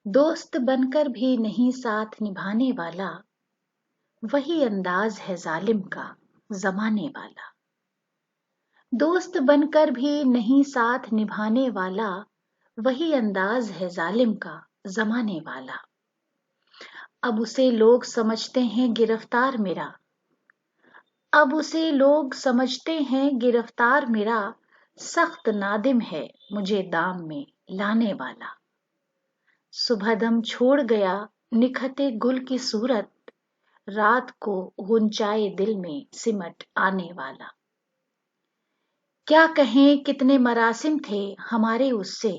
दोस्त बनकर भी नहीं साथ निभाने वाला, वही अंदाज है जालिम का जमाने वाला। दोस्त बनकर भी नहीं साथ निभाने वाला, वही अंदाज है जालिम का जमाने वाला। अब उसे लोग समझते हैं गिरफ्तार मेरा, अब उसे लोग समझते हैं गिरफ्तार मेरा, सख्त नादिम है मुझे दाम में लाने वाला। सुबह दम छोड़ गया निखते गुल की सूरत, रात को गुंचाए दिल में सिमट आने वाला। क्या कहें कितने मरासिम थे हमारे उससे,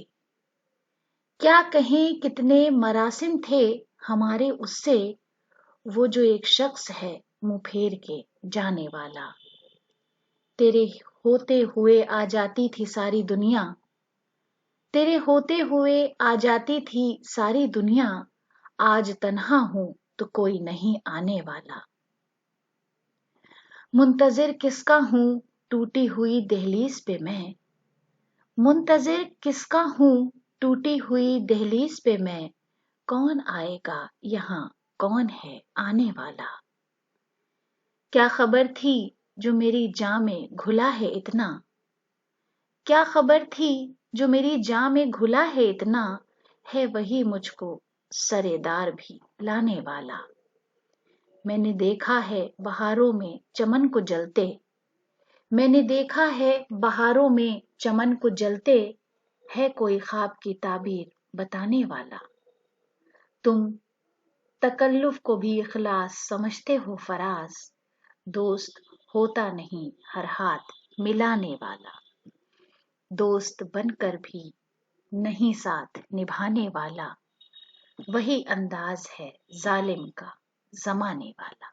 क्या कहें कितने मरासिम थे हमारे उससे, वो जो एक शख्स है मुंह फेर के जाने वाला। तेरे होते हुए आ जाती थी सारी दुनिया, तेरे होते हुए आ जाती थी सारी दुनिया, आज तन्हा हूं तो कोई नहीं आने वाला। मुंतजिर किसका हूं टूटी हुई दहलीज पे मैं, मुंतजिर किसका हूं टूटी हुई दहलीज पे मैं, कौन आएगा यहाँ कौन है आने वाला। क्या खबर थी जो मेरी जां में घुला है इतना, क्या खबर थी जो मेरी जां में घुला है इतना, है वही मुझको सरेदार भी लाने वाला। मैंने देखा है बहारों में चमन को जलते, मैंने देखा है बहारों में चमन को जलते, है कोई ख्वाब की ताबीर बताने वाला। तुम तकल्लुफ को भी इखलास समझते हो फराज, दोस्त होता नहीं हर हाथ मिलाने वाला। दोस्त बनकर भी नहीं साथ निभाने वाला, वही अंदाज है जालिम का जमाने वाला।